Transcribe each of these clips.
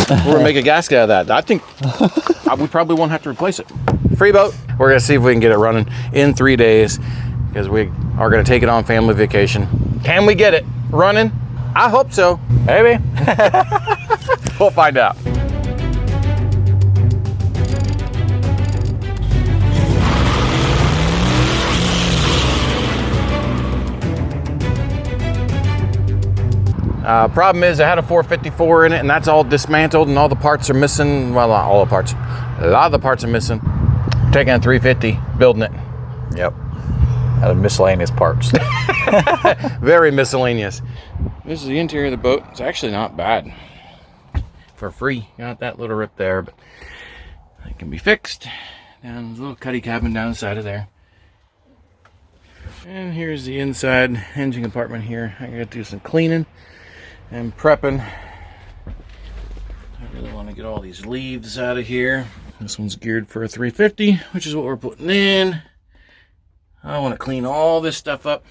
We're gonna make a gasket out of that. I think we probably won't have to replace it. Free boat. We're gonna see if we can get it running in 3 days because we are gonna take it on family vacation. Can we get it running? I hope so. Maybe. We'll find out. Problem is I had a 454 in it and that's all dismantled and all the parts are missing. Well, not all the parts. A lot of the parts are missing. Taking a 350, building it. Yep. Out of miscellaneous parts. Very miscellaneous. This is the interior of the boat. It's actually not bad. For free. Got that little rip there, but it can be fixed. Down there's a little cuddy cabin down the side of there. And here's the inside engine compartment here. I gotta do some cleaning and prepping. I really want to get all these leaves out of here. This one's geared for a 350, which is what we're putting in. I want to clean all this stuff up.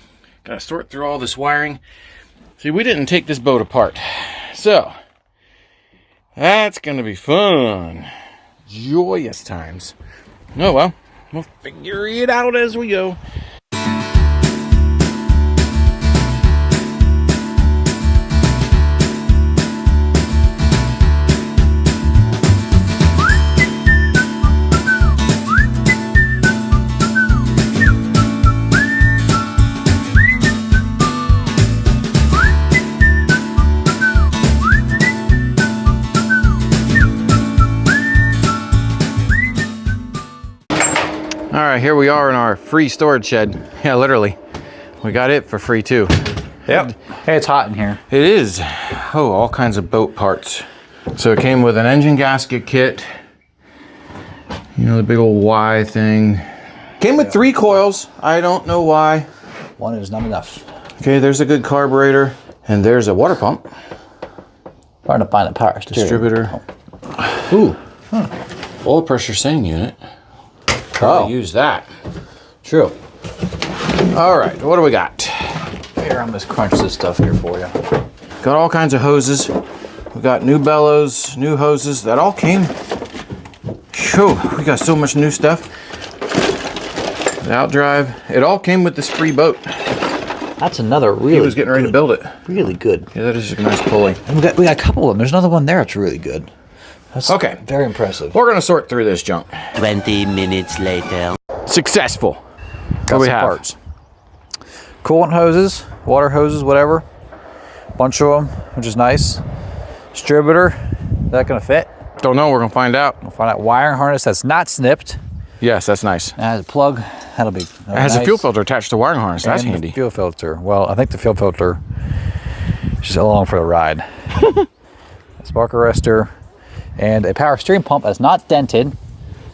Gotta sort through all this wiring. See, we didn't take this boat apart. So, that's gonna be fun. Joyous times. Oh well, we'll figure it out as we go. All right, here we are in our free storage shed. Yeah, literally. We got it for free too. Yep. Hey, it's hot in here. It is. Oh, all kinds of boat parts. So it came with an engine gasket kit. You know, the big old Y thing. Came with 3 coils. I don't know why. One is not enough. Okay, there's a good carburetor. And there's a water pump. Trying to find a power Distributor. Ooh. Oil pressure sending unit. Oh, Use that. true. All right, what do we got? Here, I'm just crunch this stuff here for you. Got all kinds of hoses. We got new bellows, new hoses. That all came. Phew, we got so much new stuff. The outdrive. It all came with this free boat. That's another really. He was getting ready to build it. Really good. Yeah, that is a nice pulley. And we got a couple of them. There's another one there that's really good. That's okay. Very impressive. We're gonna sort through this junk. 20 minutes later. Successful. Got What we some have? parts. Coolant hoses, water hoses, whatever. Bunch of them, which is nice. Distributor. Is that gonna fit? Don't know. We're gonna find out. We'll find out. Wiring harness that's not snipped. Yes, that's nice. It has a plug. That'll be. It has nice. a fuel filter attached to the wiring harness. That's And the handy. Fuel filter. Well, I think the fuel filter is just along for the ride. Spark arrestor. And a power steering pump that's not dented.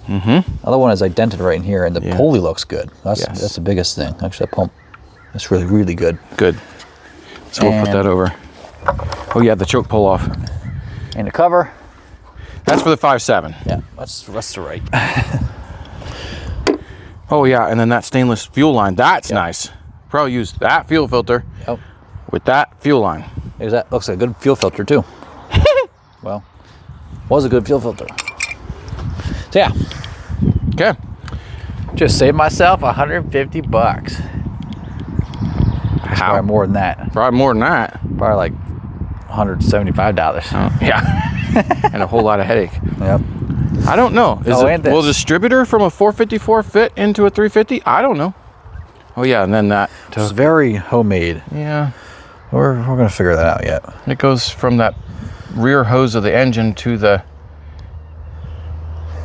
Other one is like dented right in here, and the pulley looks good. That's the biggest thing. Actually, that pump is really, really good. Good. So we'll put that over. Oh yeah, the choke pull off. And the cover. That's for the 5.7. Yeah, that's the right. Oh yeah, and then that stainless fuel line. That's nice. Probably use that fuel filter with that fuel line. That looks like a good fuel filter too. Well, was a good fuel filter. So yeah. Okay. Just saved myself $150. How? Probably more than that. Probably more than that. Probably like $175. Yeah. And a whole lot of headache. Yep. I don't know. Will a distributor from a 454 fit into a 350? I don't know. Oh yeah, and then that. It's very homemade. Yeah. We're gonna figure that out yet. It goes from that rear hose of the engine to the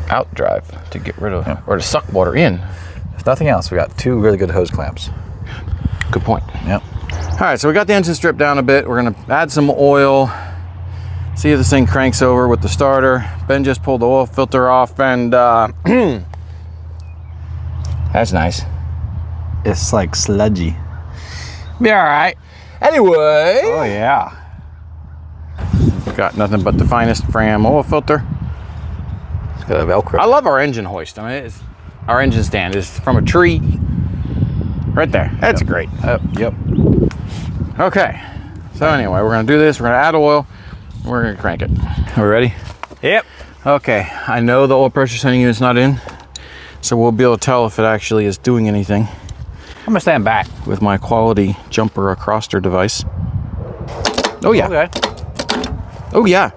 outdrive to get rid of, or to suck water in. If nothing else, we got 2 really good hose clamps. Good point. Yep. All right, so we got the engine stripped down a bit. We're gonna add some oil, see if this thing cranks over with the starter. Ben just pulled the oil filter off, and that's nice. It's like sludgy. Be all right. Anyway. Oh yeah. Got nothing but the finest Fram oil filter. It's got a Velcro. I love our engine hoist. I mean, our engine stand is from a tree. Right there. That's great. Yep. Okay. So anyway, we're gonna do this. We're gonna add oil. we're gonna crank it. Are we ready? Yep. Okay, I know the oil pressure sending unit's not in, so we'll be able to tell if it actually is doing anything I'm gonna stand back. with my quality jumper acroster device. Oh yeah. Okay. Oh yeah.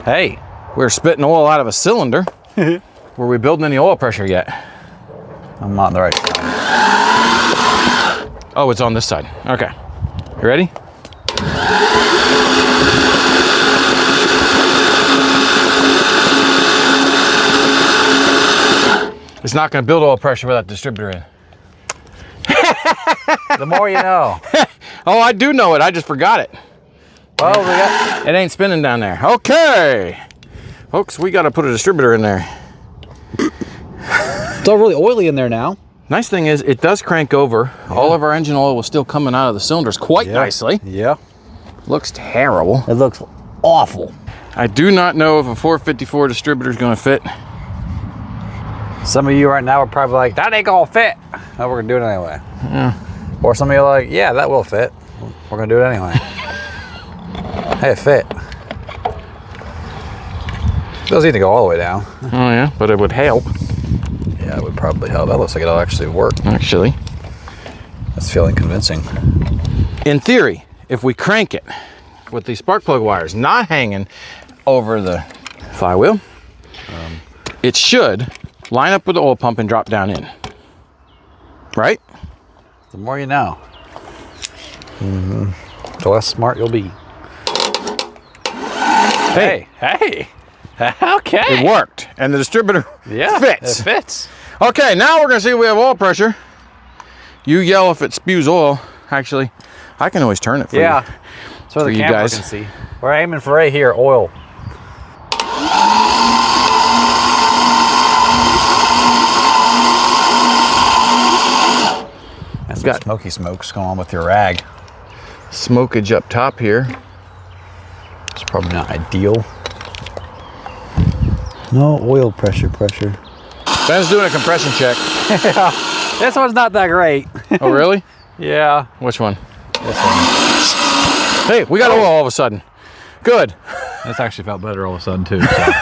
Hey. We're spitting oil out of a cylinder. Were we building any oil pressure yet? I'm on the right side. Oh, it's on this side. Okay. You ready? It's not going to build oil pressure with that distributor in. The more you know. Oh, I do know it. I just forgot it. Well, we got. It ain't spinning down there. Okay. Folks, we got to put a distributor in there. It's all really oily in there now. Nice thing is, it does crank over. Yeah. All of our engine oil was still coming out of the cylinders quite nicely. Yeah. Looks terrible. It looks awful. I do not know if a 454 distributor is going to fit. Some of you right now are probably like, that ain't gonna fit. No, we're gonna do it anyway. Yeah. Or some of you are like, yeah, that will fit. We're gonna do it anyway. Hey, it fit. It doesn't need to go all the way down. Oh yeah, but it would help. Yeah, it would probably help. That looks like it'll actually work. Actually. That's feeling convincing. In theory, if we crank it with these spark plug wires not hanging over the flywheel, it should line up with the oil pump and drop down in. Right? The more you know. Mm-hmm. The less smart you'll be. Hey. Okay. It worked. And the distributor fits. It fits. Okay, now we're going to see if we have oil pressure. You yell if it spews oil. Actually, I can always turn it for you. So the you camera guys can see. We're aiming for right here, oil. That's got smoky smokes going on with your rag. Smokage up top here. It's probably not ideal. No oil pressure. Ben's doing a compression check. Yeah, this one's not that great. Oh, really? Yeah. Which one? This one. Hey, we got oil all of a sudden. Good. This actually felt better all of a sudden too, so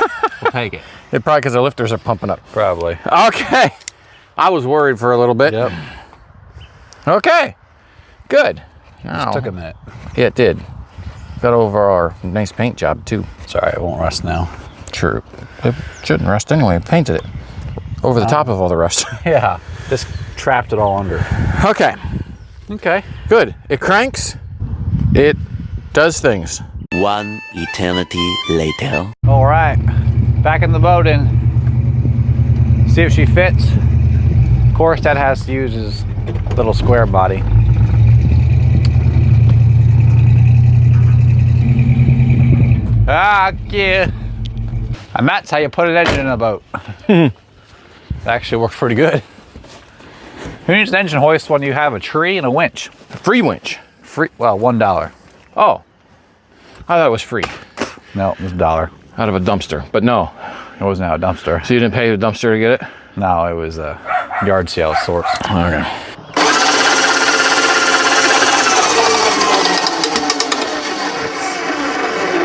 we'll take it. It probably because the lifters are pumping up. Probably. Okay. I was worried for a little bit. Yep. Okay. Good. Just took a minute. Yeah, it did. Got over our nice paint job too. Sorry, it won't rust now. True. It shouldn't rust anyway. I painted it over the top of all the rust. Yeah. Just trapped it all under. Okay. Okay. Good. It cranks. It does things. One eternity later. All right. Back in the boat and see if she fits. Of course, Dad has to use his little square body. Ah, yeah. And that's how you put an engine in a boat. It actually works pretty good. Who needs an engine hoist when you have a tree and a winch? A free winch. Free, well, $1. Oh. I thought it was free. No, it was $1. Out of a dumpster. But no. It wasn't out a dumpster. So you didn't pay the dumpster to get it? No, it was a yard sale of sorts. Okay.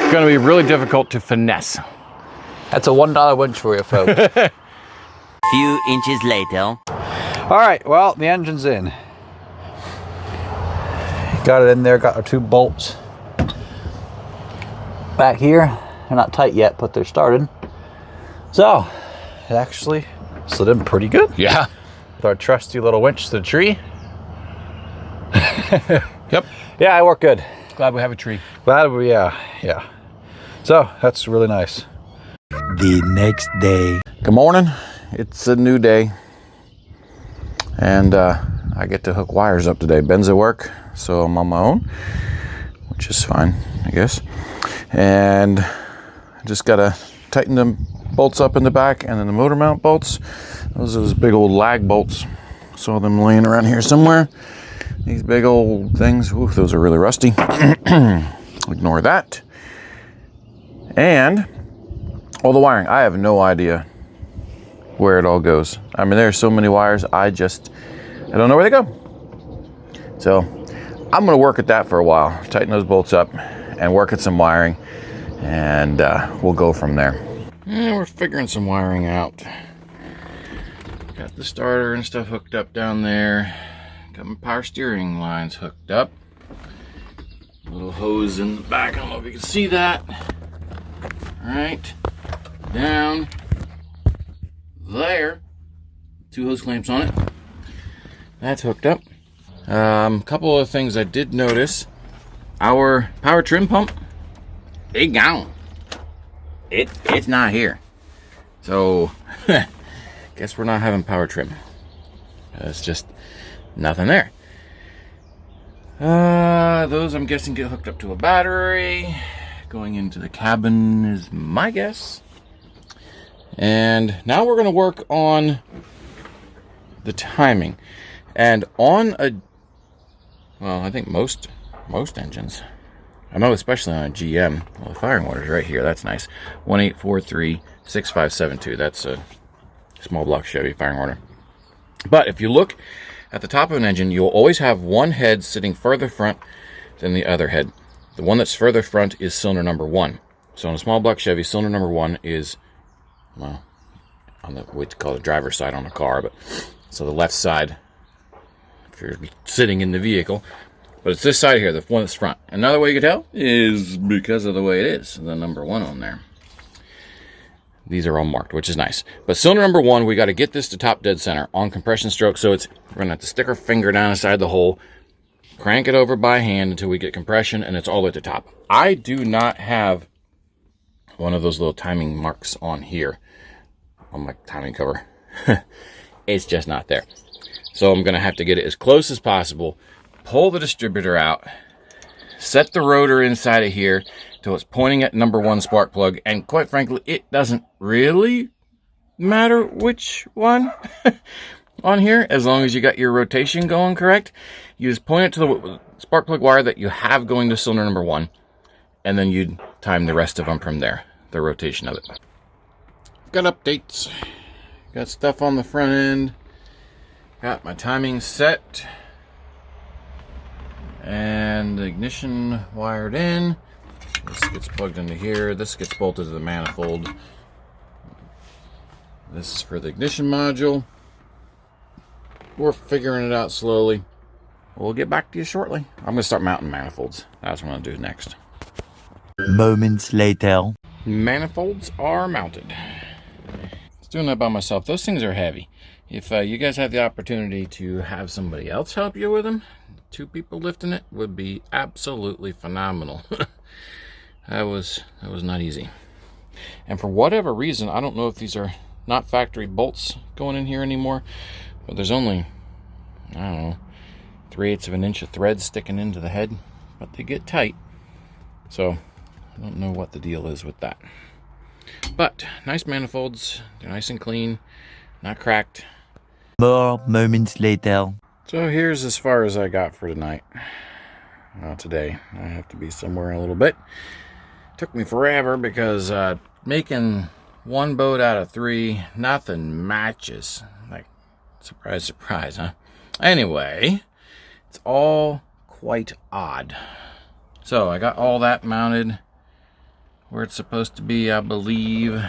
It's going to be really difficult to finesse. That's a $1 winch for you, folks. Few inches later. All right, well, the engine's in. Got it in there, got our 2 bolts. Back here, they're not tight yet, but they're started. So, it actually slid in pretty good. Yeah. With our trusty little winch to the tree. Yep. Yeah, it worked good. Glad we have a tree. Glad we, yeah. So, that's really nice. The next day. Good morning. It's a new day. And I get to hook wires up today. Ben's at work, so I'm on my own, which is fine, I guess. And I just gotta tighten the bolts up in the back and then the motor mount bolts. Those are those big old lag bolts. Saw them laying around here somewhere. These big old things. Ooh, those are really rusty. Ignore that. And all the wiring. I have no idea where it all goes. I mean, there are so many wires. I don't know where they go. So I'm gonna work at that for a while, tighten those bolts up and work at some wiring, and we'll go from there. And we're figuring some wiring out. Got the starter and stuff hooked up down there. Got my power steering lines hooked up. Little hose in the back, I don't know if you can see that. All right, down there. 2 hose clamps on it. That's hooked up. Couple of things I did notice. Our power trim pump, it gone. It's not here. So, guess we're not having power trim. It's just nothing there. Those I'm guessing get hooked up to a battery. Going into the cabin is my guess. And now we're going to work on the timing. And on a, well, I think most engines, I know especially on a GM, well, the firing order is right here, that's nice. 18436572, that's a small block Chevy firing order. But if you look at the top of an engine, you'll always have one head sitting further front than the other head. The one that's further front is cylinder number 1. So on a small block Chevy, cylinder number 1 is, well, on the, we call it the driver's side on the car, but so the left side, if you're sitting in the vehicle, but it's this side here, the one that's front. Another way you can tell is because of the way it is, the number 1 on there. These are all marked, which is nice. But cylinder number 1, we got to get this to top dead center on compression stroke. So it's, we're going to have to stick our finger down inside the hole, crank it over by hand until we get compression, and it's all at the top. I do not have one of those little timing marks on here on my timing cover. It's just not there. So I'm going to have to get it as close as possible, pull the distributor out, set the rotor inside of here till it's pointing at number 1 spark plug, and quite frankly, it doesn't really matter which one on here, as long as you got your rotation going correct. You just point it to the spark plug wire that you have going to cylinder number 1, and then you'd time the rest of them from there, the rotation of it. Got updates, got stuff on the front end, got my timing set, and the ignition wired in. This gets plugged into here. This gets bolted to the manifold. This is for the ignition module. We're figuring it out slowly. We'll get back to you shortly. I'm going to start mounting manifolds. That's what I'm going to do next. Moments later. Manifolds are mounted. I was doing that by myself. Those things are heavy. If you guys have the opportunity to have somebody else help you with them, 2 people lifting it would be absolutely phenomenal. That was not easy. And for whatever reason, I don't know if these are not factory bolts going in here anymore, but there's only, I don't know, 3/8 of an inch of thread sticking into the head, but they get tight. So I don't know what the deal is with that. But nice manifolds, they're nice and clean, not cracked. More moments later. So here's as far as I got for tonight. Today, I have to be somewhere in a little bit. Took me forever because making 1 boat out of 3, nothing matches. Like, surprise, surprise, huh? Anyway, it's all quite odd. So I got all that mounted where it's supposed to be, I believe.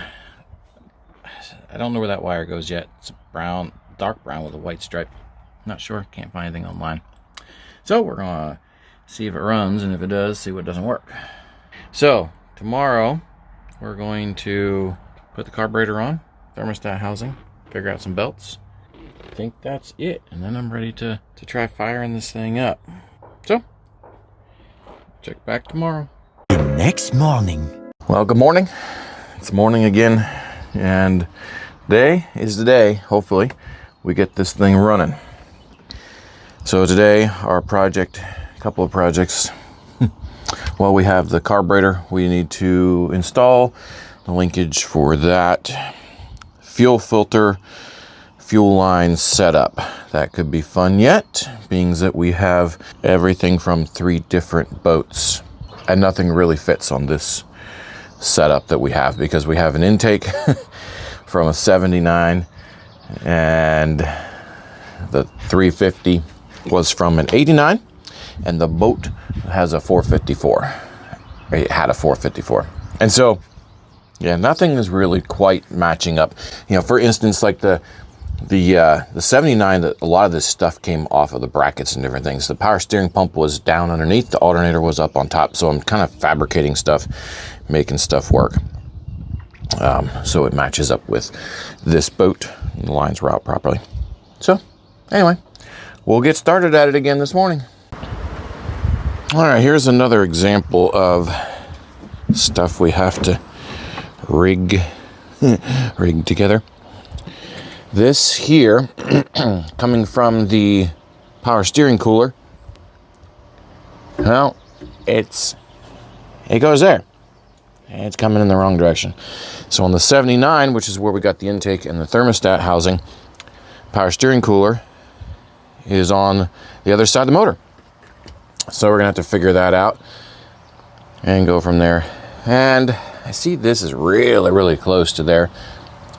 I don't know where that wire goes yet. It's brown, dark brown with a white stripe. Not sure, can't find anything online. So we're gonna see if it runs, and if it does, see what doesn't work. So tomorrow we're going to put the carburetor on, thermostat housing, figure out some belts. I think that's it, and then I'm ready to try firing this thing up. So check back tomorrow. The next morning. Well, good morning. It's morning again, and today is the day, hopefully, we get this thing running. So today, our project, a couple of projects. Well, we have the carburetor. We need to install the linkage for that. Fuel filter, fuel line setup. That could be fun yet, being that we have everything from 3 different boats. And nothing really fits on this setup that we have, because we have an intake from a 79 and the 350 was from an 89, and the boat has a 454. It had a 454. And so, yeah, nothing is really quite matching up. You know, for instance, like the 79, that a lot of this stuff came off of the brackets and different things. The power steering pump was down underneath, the alternator was up on top. So I'm kind of fabricating stuff, making stuff work. So it matches up with this boat, and the lines were out properly. So anyway, we'll get started at it again this morning. All right, here's another example of stuff we have to rig together. This here, coming from the power steering cooler, well, it goes there. It's coming in the wrong direction. So on the 79, which is where we got the intake and the thermostat housing, power steering cooler is on the other side of the motor. So we're gonna have to figure that out and go from there. And I see this is really, really close to there.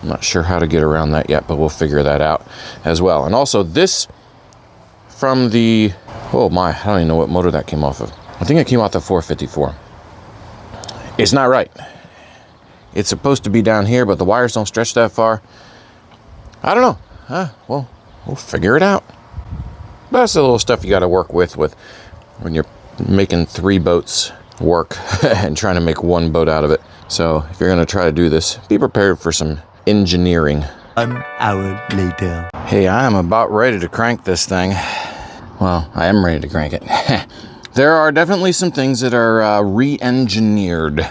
I'm not sure how to get around that yet, but we'll figure that out as well. And also this from the, oh my, I don't even know what motor that came off of. I think it came off the 454. It's not right. It's supposed to be down here, but the wires don't stretch that far. I don't know. Well, we'll figure it out. That's the little stuff you got to work with when you're making 3 boats work and trying to make 1 boat out of it. So if you're going to try to do this, be prepared for some engineering. 1 hour later. Hey, I am about ready to crank this thing. Well, I am ready to crank it. There are definitely some things that are re-engineered.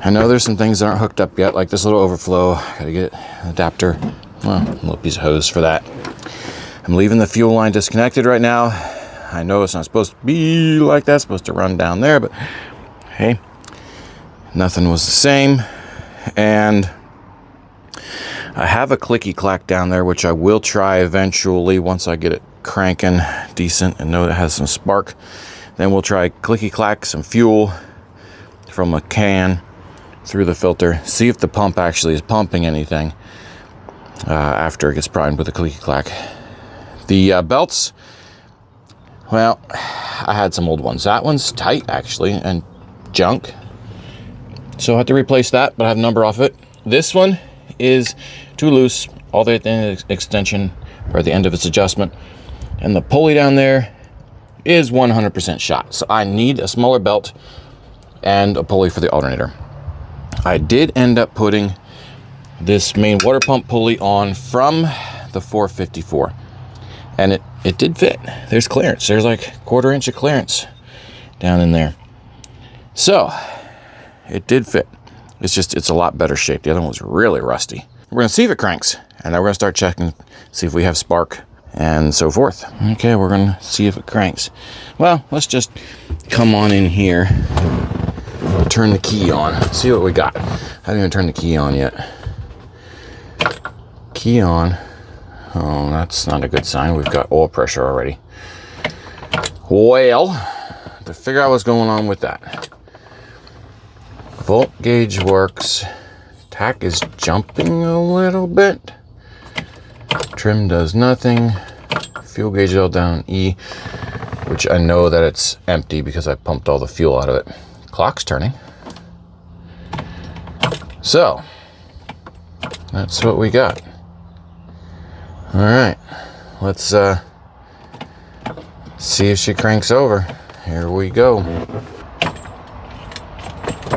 I know there's some things that aren't hooked up yet, like this little overflow. Gotta get an adapter. Well, a little piece of hose for that. I'm leaving the fuel line disconnected right now. I know it's not supposed to be like that. It's supposed to run down there, but hey, nothing was the same. And I have a clicky clack down there, which I will try eventually once I get it cranking decent and know it has some spark. Then we'll try clicky clack some fuel from a can through the filter, see if the pump actually is pumping anything after it gets primed with a clicky clack. The belts, well, I had some old ones. That one's tight actually and junk, so I have to replace that, but I have a number off it. This one is too loose all the way at the end of the extension or the end of its adjustment, and the pulley down there is 100% shot. So I need a smaller belt and a pulley for the alternator. I did end up putting this main water pump pulley on from the 454, and it did fit. There's clearance. There's like 1/4 inch of clearance down in there. So it did fit. It's just, it's a lot better shape. The other one was really rusty. We're gonna see if it cranks, and then we're gonna start checking, see if we have spark and so forth. Okay, we're gonna see if it cranks. Well, let's just come on in here, turn the key on, see what we got. I haven't even turned the key on yet. Key on. Oh, that's not a good sign. We've got oil pressure already. Well, to figure out what's going on with that. Volt gauge works. Tack is jumping a little bit. Trim does nothing. Fuel gauge is all down E, which I know that it's empty because I pumped all the fuel out of it. Clock's turning. So, that's what we got. All right, let's see if she cranks over. Here we go.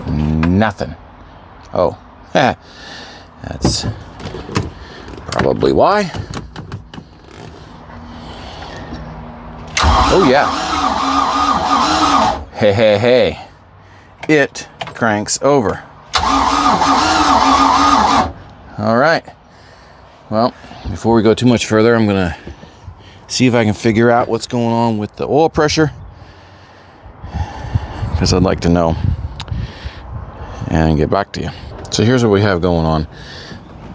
Nothing. Oh, that's probably why. Oh yeah. Hey. It cranks over. All right. Well, before we go too much further, I'm gonna see if I can figure out what's going on with the oil pressure, because I'd like to know, and get back to you. So here's what we have going on.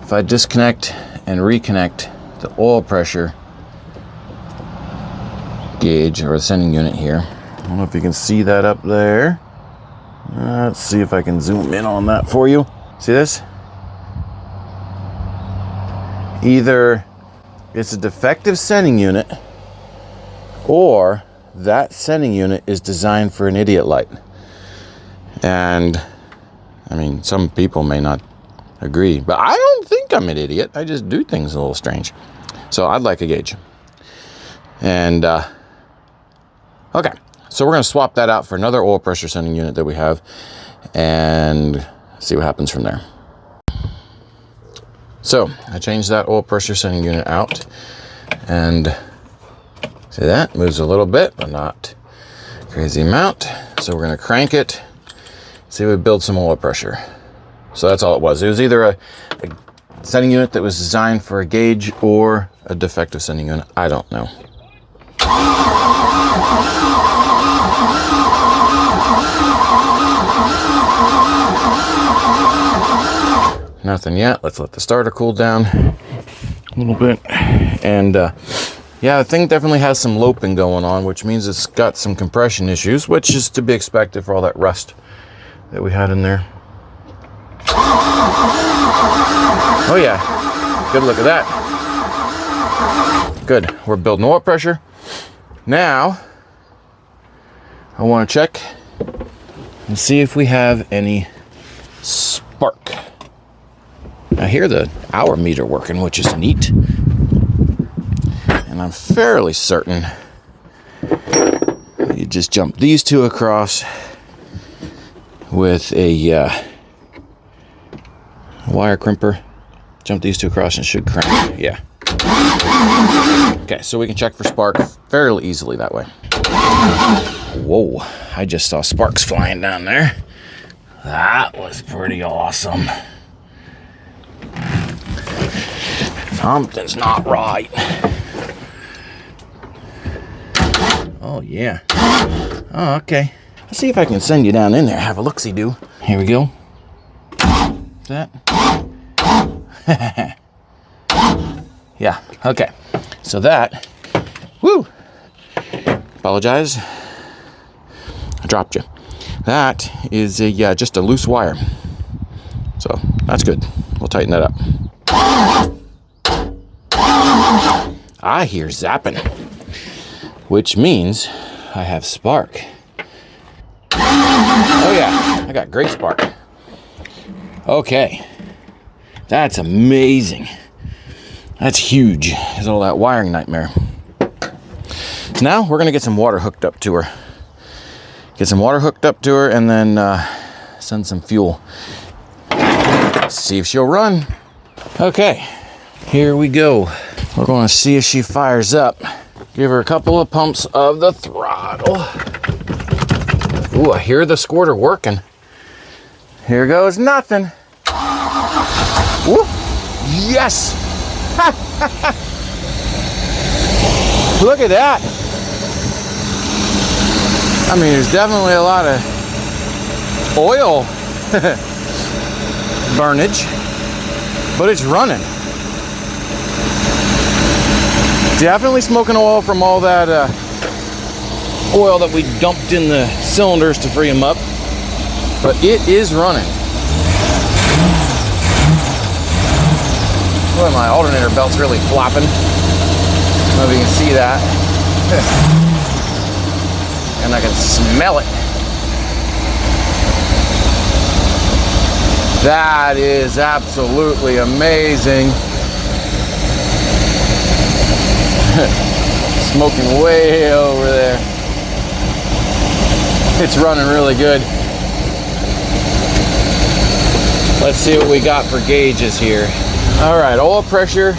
If I disconnect and reconnect the oil pressure gauge, or the sending unit here, I don't know if you can see that up there. Let's see if I can zoom in on that for you. See this? Either it's a defective sending unit, or that sending unit is designed for an idiot light. And, I mean, some people may not agree, but I don't think I'm an idiot. I just do things a little strange. So I'd like a gauge. And, okay. So we're going to swap that out for another oil pressure sending unit that we have and see what happens from there. So I changed that oil pressure sending unit out, and see that moves a little bit, but not crazy amount. So we're going to crank it, see if we build some oil pressure. So that's all it was. It was either a sending unit that was designed for a gauge or a defective sending unit. I don't know. Nothing yet. Let's let the starter cool down a little bit. And yeah, the thing definitely has some loping going on, which means it's got some compression issues, which is to be expected for all that rust that we had in there. Oh yeah, good look at that. Good, we're building oil pressure. Now, I want to check and see if we have any spark. I hear the hour meter working, which is neat. And I'm fairly certain you just jump these two across with a wire crimper. Jump these two across and it should crank. Yeah. Okay, so we can check for spark fairly easily that way. Whoa, I just saw sparks flying down there. That was pretty awesome. Something's not right. Oh, yeah. Oh, okay. Let's see if I can send you down in there. Have a look-see-do. Here we go. That. Yeah, okay. So that. Woo! Apologize. I dropped you. That is just a loose wire. So, that's good. We'll tighten that up. I hear zapping, which means I have spark. Oh yeah, I got great spark. Okay, that's amazing. That's huge. There's all that wiring nightmare. So now we're gonna get some water hooked up to her. Get some water hooked up to her and then send some fuel. See if she'll run. Okay, here we go. We're going to see if she fires up. Give her a couple of pumps of the throttle. Ooh, I hear the squirter working. Here goes nothing. Woo! Yes! Look at that. I mean, there's definitely a lot of oil burnage, but it's running. Definitely smoking oil from all that oil that we dumped in the cylinders to free them up, but it is running. Boy, my alternator belt's really flopping. I don't know if you can see that. And I can smell it. That is absolutely amazing. Smoking way over there. It's running really good. Let's see what we got for gauges here. All right, oil pressure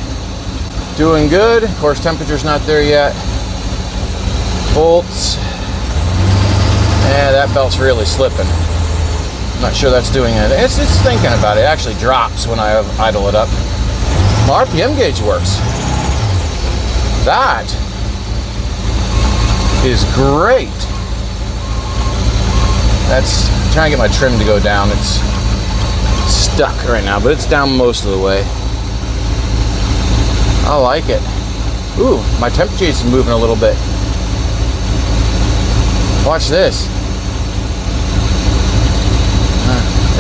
doing good. Of course, temperature's not there yet. Volts. Yeah, that belt's really slipping. I'm not sure that's doing it. It's thinking about it. It actually drops when I idle it up. My RPM gauge works. That is great. That's trying to get my trim to go down. It's stuck right now, but it's down most of the way. I like it. Ooh, my temperature is moving a little bit. Watch this.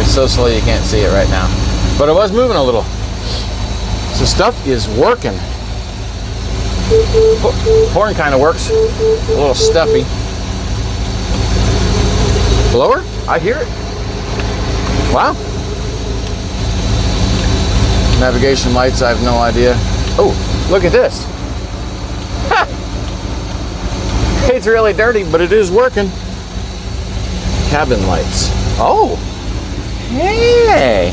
It's so slow you can't see it right now. But it was moving a little. So stuff is working. Horn kind of works. A little stuffy. Blower? I hear it. Wow. Navigation lights, I have no idea. Oh, look at this. Ha! It's really dirty, but it is working. Cabin lights. Oh. Hey.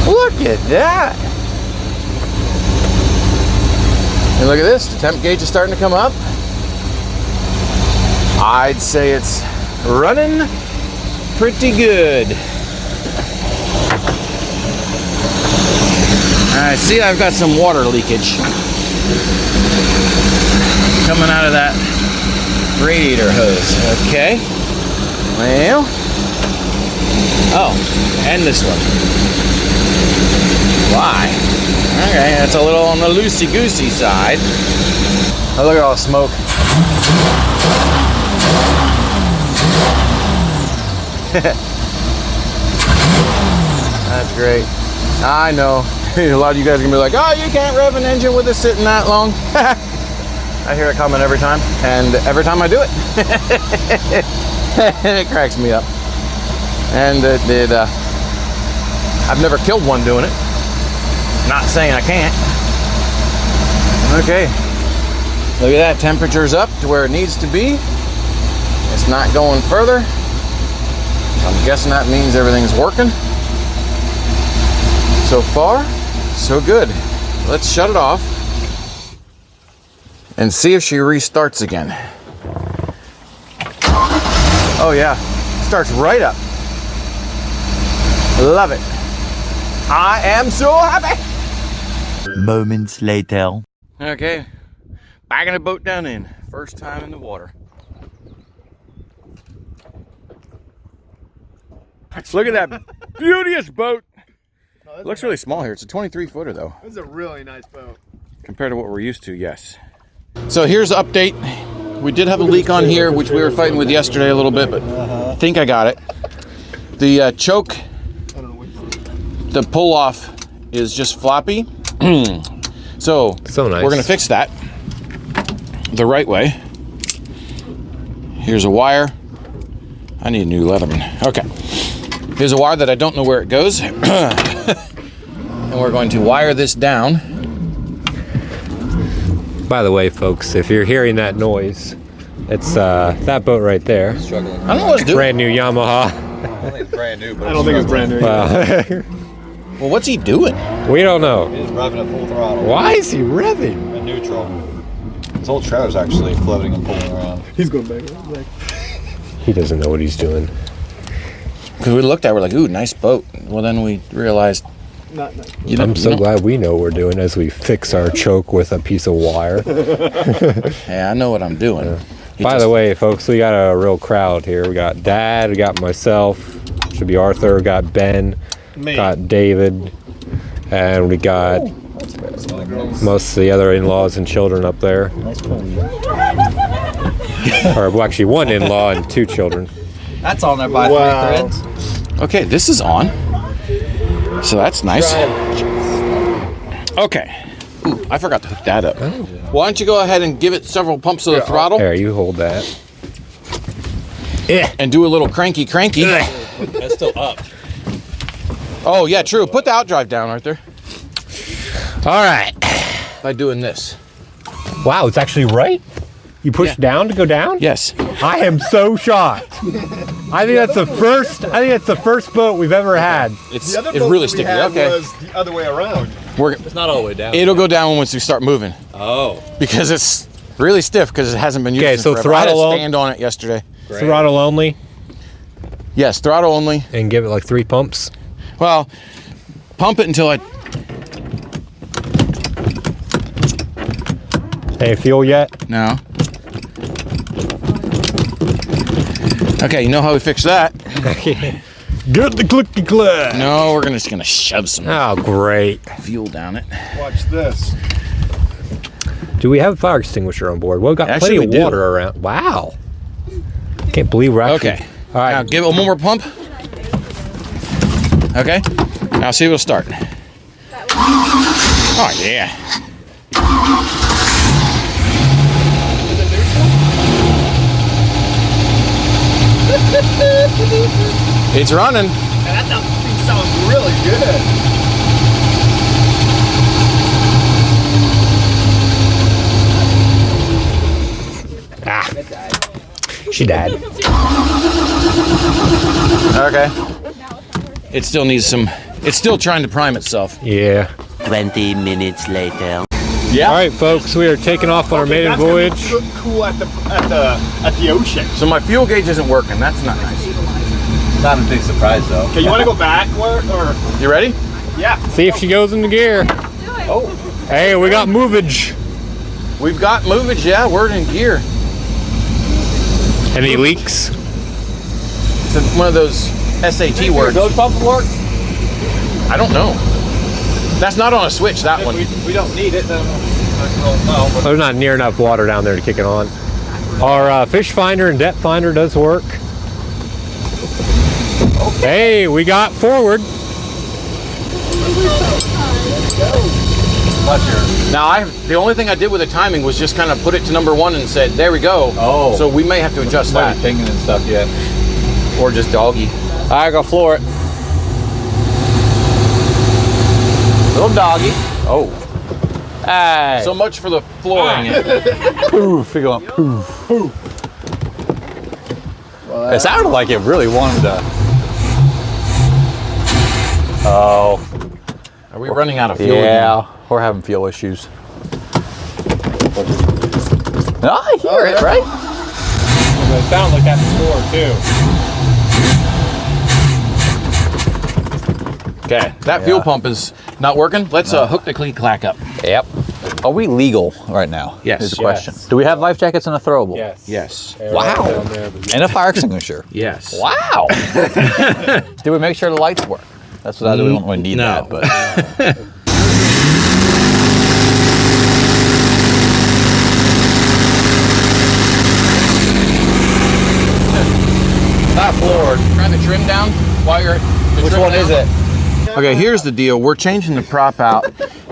Look at that. And look at this. The temp gauge is starting to come up. I'd say it's running pretty good. I see I've got some water leakage coming out of that radiator hose. Okay. Well. Oh, and this one. Why? Okay, that's a little on the loosey-goosey side. Oh, look at all the smoke. That's great. I know. A lot of you guys are gonna be like, oh, you can't rev an engine with it sitting that long. I hear it coming every time, and every time I do it, it cracks me up. And I've never killed one doing it. Not saying I can't. Okay, look at that. Temperature's up to where it needs to be. It's not going further. I'm guessing that means everything's working. So far, so good. Let's shut it off and see if she restarts again. Oh yeah, starts right up. Love it. I am so happy. Moments later. Okay, backing the boat down in. First time in the water. Look at that beauteous boat. It looks really small here. It's a 23 footer though. This is a really nice boat. Compared to what we're used to, yes. So here's the update. We did have a leak on here, which we were fighting with yesterday a little bit, but I think I got it. The choke, the pull off is just floppy. So nice. We're gonna fix that the right way. Here's a wire. I need a new Leatherman. Okay. Here's a wire that I don't know where it goes. And we're going to wire this down. By the way, folks, if you're hearing that noise, it's that boat right there. I don't know what it's doing. Brand new Yamaha. I don't think it's brand new, but I don't think it's brand new. Well, what's he doing? We don't know. He's revving at full throttle. Why is he revving? In neutral. His whole trailer's actually floating and pulling around. He's going back. He doesn't know what he's doing. Because we looked at it, we're like, ooh, nice boat. Well, then we realized, Not nice. I'm so glad we know what we're doing as we fix our choke with a piece of wire. Hey, I know what I'm doing. By the way, folks, we got a real crowd here. We got Dad, we got myself, should be Arthur, we got Ben, got David, and we got most of the other in-laws and children up there. Or well, actually one in-law and two children. That's on there by 3 threads. Okay, this is on. So that's nice. Okay. Ooh, I forgot to hook that up. Why don't you go ahead and give it several pumps of the throttle Here, you hold that. and do a little cranky. That's still up. Oh, yeah, true. Put the outdrive down, Arthur. All right. By doing this. Wow, it's actually right? You push down to go down? Yes. I am so shocked. I think that's the first boat we've ever had. It's really sticky. Okay. Was the other way around. It's not all the way down. It'll go down once we start moving. Oh. Because it's really stiff because it hasn't been used Okay, in so forever. I had throttle a on- stand on it yesterday. Throttle only Yes, throttle only. and give it like 3 pumps. Well, pump it until I... Any fuel yet? No. Okay, you know how we fix that? Get the clicky clack. No, we're just gonna shove some Oh, great. fuel down it. Watch this. Do we have a fire extinguisher on board? Well, we've got Actually, plenty of we do. water around. Wow. Can't believe we're actually... Okay. All right. Now give it one more pump. Okay. Now see if it'll start. Oh yeah. It's running. That thing sounds really good. She died. Okay. It still needs some. It's still trying to prime itself. Yeah. 20 minutes later. Yeah. All right, folks, we are taking off on our maiden That's gonna voyage. look cool at the ocean. So my fuel gauge isn't working. That's not nice. Not a big surprise though. Okay, you want to go backward or? You ready? Yeah. See if she goes into gear. Oh, Hey, we got movage. we've got movage. Yeah, we're in gear. Any leaks? It's one of those SAT words. Those pump work? I don't know. That's not on a switch. That one. We don't need it. Then There's not near enough water down there to kick it on. Our fish finder and depth finder does work. Hey, we got forward. Now, the only thing I did with the timing was just kind of put it to number 1 and said, "There we go." Oh. So we may have to adjust Might that, be pinging and stuff yet. or just doggy. I go floor it. Little doggy. Oh, Hey. so much for the flooring it. poof. It going poof. It sounded like it really wanted to. Oh. Are we running out of fuel? Yeah, we're having fuel issues. No, I hear it, right? It sounds like that before too. Okay, that fuel pump is not working. Let's hook the clean clack up. Yep. Are we legal right now? Yes. Is the question. Yes. Do we have life jackets and a throwable? Yes. Wow. And a fire extinguisher. Yes. Wow. Do we make sure the lights work? That's what I do. We don't really need No. that, but. Not floored. Try the trim down while you're. Which one is it? Okay, here's the deal. We're changing the prop out.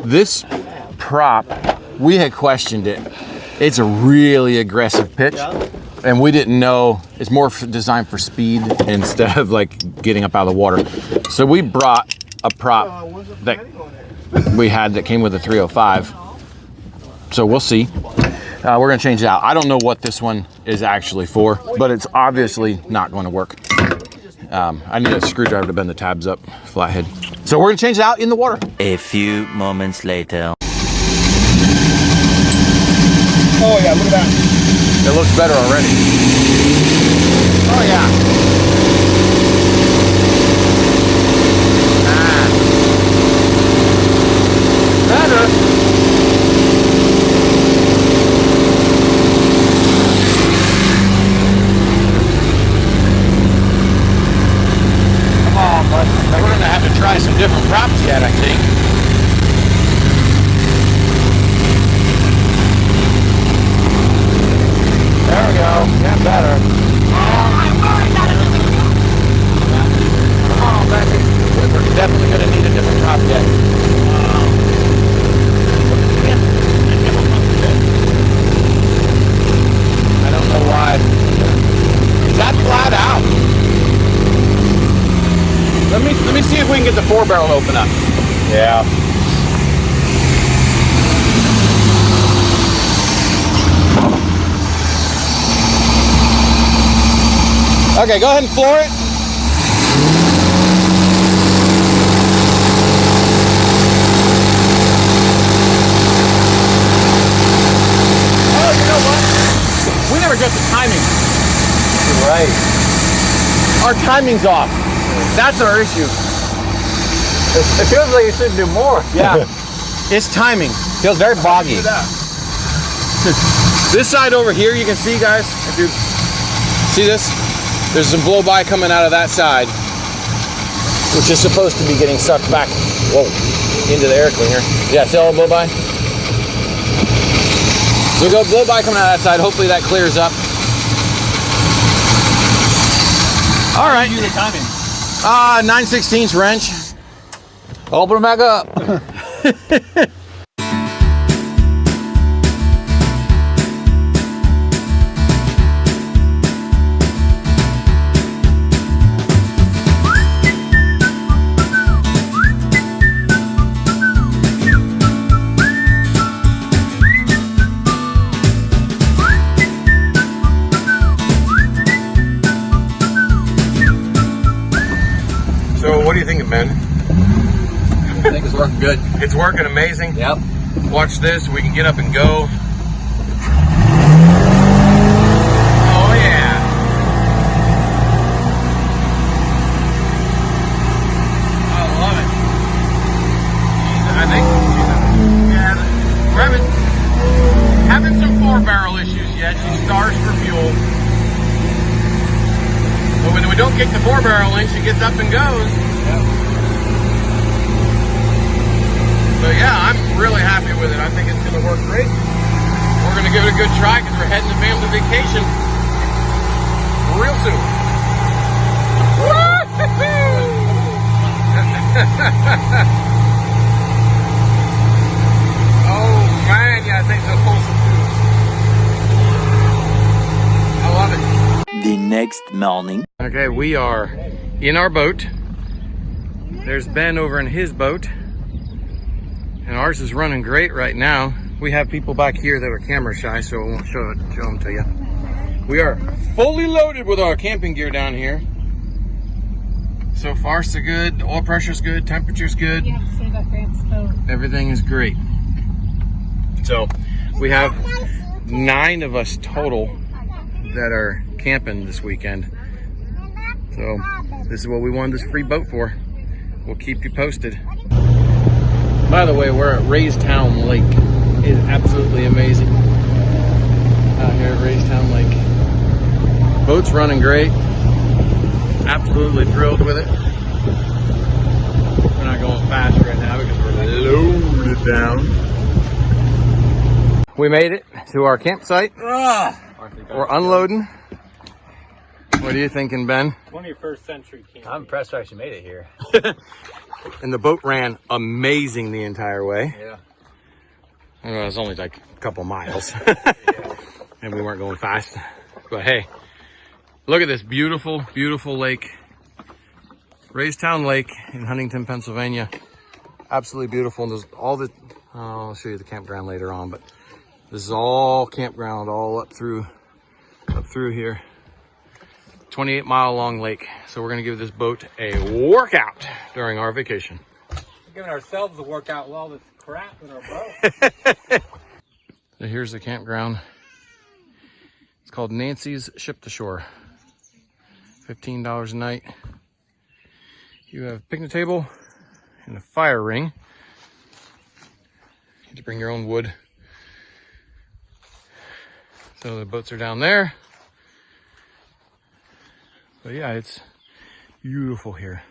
This prop, we had questioned it. It's a really aggressive pitch, and we didn't know it's more designed for speed instead of like getting up out of the water. So we brought a prop that we had that came with a 305. So we'll see. We're gonna change it out. I don't know what this one is actually for, but it's obviously not going to work. I need a screwdriver to bend the tabs up, flathead. So we're gonna change it out in the water. A few moments later. oh yeah, look at that. It looks better already. Oh yeah. Better. Come on, bud. We're gonna have to try some different props yet, I think. There we go. Yeah, better. Come on, baby. We're definitely gonna need a different prop yet. I don't know why. Is that flat out? Let me see if we can get the 4-barrel open up. Yeah. Okay, go ahead and floor it. Oh, you know what? We never got the timing. You're right. Our timing's off. That's our issue. It feels like you should do more. Yeah. It's timing. Feels very boggy. This side over here, you can see, guys, if you see this, there's some blow by coming out of that side, which is supposed to be getting sucked back, whoa, into the air cleaner. Yeah, see all the blow by? So we go blow by coming out of that side. Hopefully that clears up. All right. Do the timing. 9/16 wrench. Open them back up. are you thinking, Ben? I think it's working good. It's working amazing. Yep. Watch this. We can get up and go. Oh, yeah. I love it. I think, yeah, we're having some 4-barrel issues yet. She starves for fuel. But when we don't kick the 4-barrel in, she gets up and goes. Yep. But yeah, I'm really happy with it. I think it's going to work great. We're going to give it a good try because we're heading to family vacation real soon. Oh man, yeah, things are wholesome too. I love it. The next morning. Okay, we are in our boat. There's Ben over in his boat. And ours is running great right now. We have people back here that are camera shy, so I won't show them to you. We are fully loaded with our camping gear down here. So far, so good. The oil pressure's good, temperature's good. Yeah, say about Grant's boat. Everything is great. So we have 9 of us total that are camping this weekend. So this is what we wanted this free boat for. We'll keep you posted. By the way, we're at Raystown Lake. It is absolutely amazing. Out here at Raystown Lake. Boat's running great. Absolutely thrilled with it. We're not going fast right now because we're loaded down. We made it to our campsite. We're unloading. What are you thinking, Ben? 21st century camp. I'm impressed I actually made it here. And the boat ran amazing the entire way. Yeah. It was only like a couple miles. And we weren't going fast. But hey, look at this beautiful, beautiful lake. Raystown Lake in Huntington, Pennsylvania. Absolutely beautiful. And there's all the, I'll show you the campground later on, but this is all campground all up through here. 28-mile long lake. So we're gonna give this boat a workout during our vacation. We're giving ourselves a workout with all this crap in our boat. So here's the campground. It's called Nancy's Ship to Shore. $15 a night. You have a picnic table and a fire ring. You get to bring your own wood. So the boats are down there. But yeah, it's beautiful here.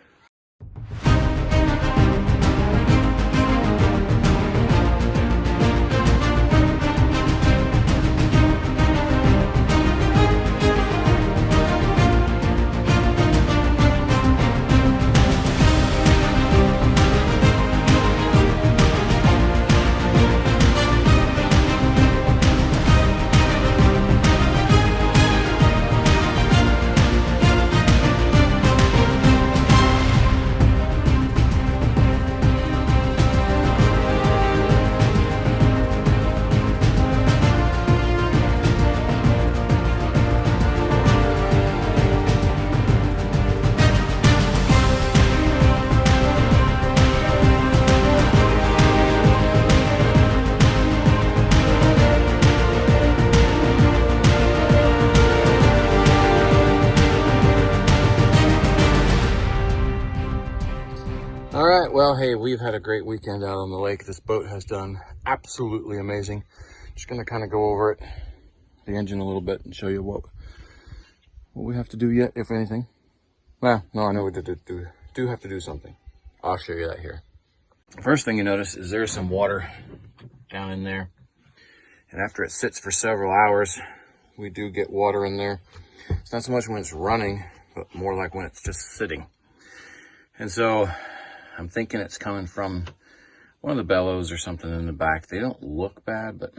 All right, well, hey, we've had a great weekend out on the lake. This boat has done absolutely amazing. Just gonna kind of go over it, the engine a little bit, and show you what we have to do yet, if anything. Well, no, I know we do have to do something. I'll show you that here. First thing you notice is there's some water down in there. And after it sits for several hours, we do get water in there. It's not so much when it's running, but more like when it's just sitting. And so I'm thinking it's coming from one of the bellows or something in the back. They don't look bad, but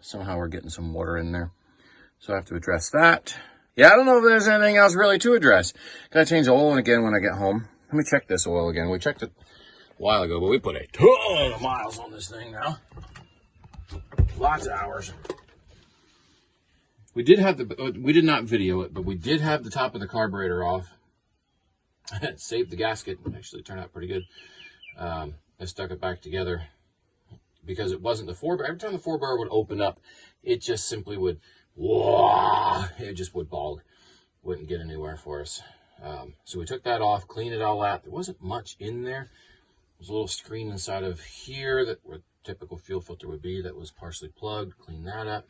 somehow we're getting some water in there. So I have to address that. Yeah, I don't know if there's anything else really to address. Gotta change the oil again when I get home. Let me check this oil again. We checked it a while ago, but we put a ton of miles on this thing now. Lots of hours. We did not video it, but we did have the top of the carburetor off. saved the gasket. Actually turned out pretty good. I stuck it back together because it wasn't the 4-bar. Every time the 4-bar would open up, it just simply would, it just would bog. Wouldn't get anywhere for us. So we took that off, cleaned it all out. There wasn't much in there. There was a little screen inside of here that where typical fuel filter would be that was partially plugged. Cleaned that up,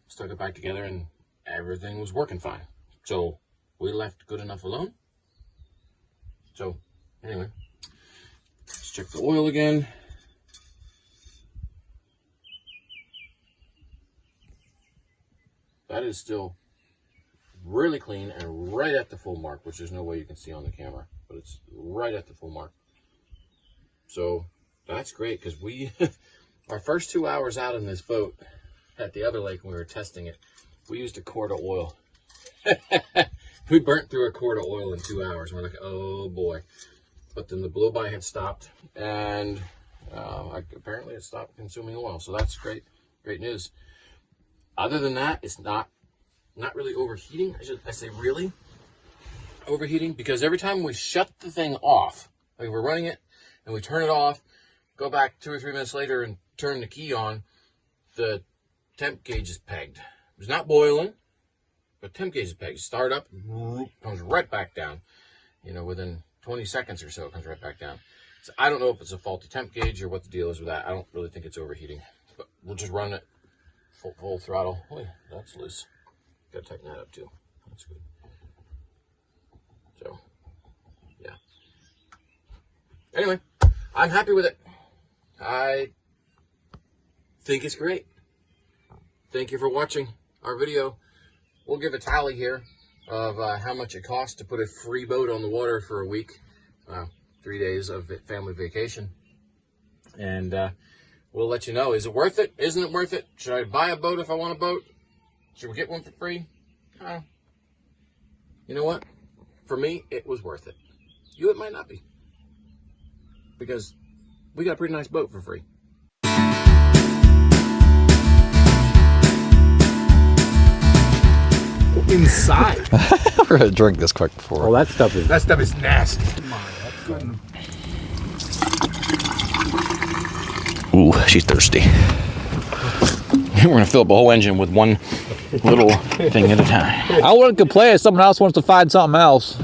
stuck it back together, and everything was working fine. So we left good enough alone. So anyway, let's check the oil again. That is still really clean and right at the full mark, which there's no way you can see on the camera, but it's right at the full mark. So that's great, because we, our first 2 hours out in this boat at the other lake when we were testing it, we used a quart of oil. We burnt through a quart of oil in 2 hours. We're like, oh boy. But then the blow-by had stopped, and apparently it stopped consuming oil. So that's great, great news. Other than that, it's not really overheating. I say really overheating, because every time we shut the thing off, like we're running it and we turn it off, go back 2 or 3 minutes later and turn the key on, the temp gauge is pegged. It's not boiling, but temp gauge is pegged. Start up, comes right back down. You know, within 20 seconds or so, it comes right back down. So I don't know if it's a faulty temp gauge or what the deal is with that. I don't really think it's overheating, but we'll just run it full throttle. Oh, that's loose. Gotta tighten that up too. That's good. So, yeah. Anyway, I'm happy with it. I think it's great. Thank you for watching our video. We'll give a tally here of how much it costs to put a free boat on the water for a week. 3 days of family vacation. And we'll let you know. Is it worth it? Isn't it worth it? Should I buy a boat if I want a boat? Should we get one for free? You know what? For me, it was worth it. You, it might not be. Because we got a pretty nice boat for free. Inside. We're gonna drink this quick before. Well, that stuff is nasty. Ooh, she's thirsty. We're gonna fill up a whole engine with one little thing at a time. I wouldn't complain if someone else wants to find something else.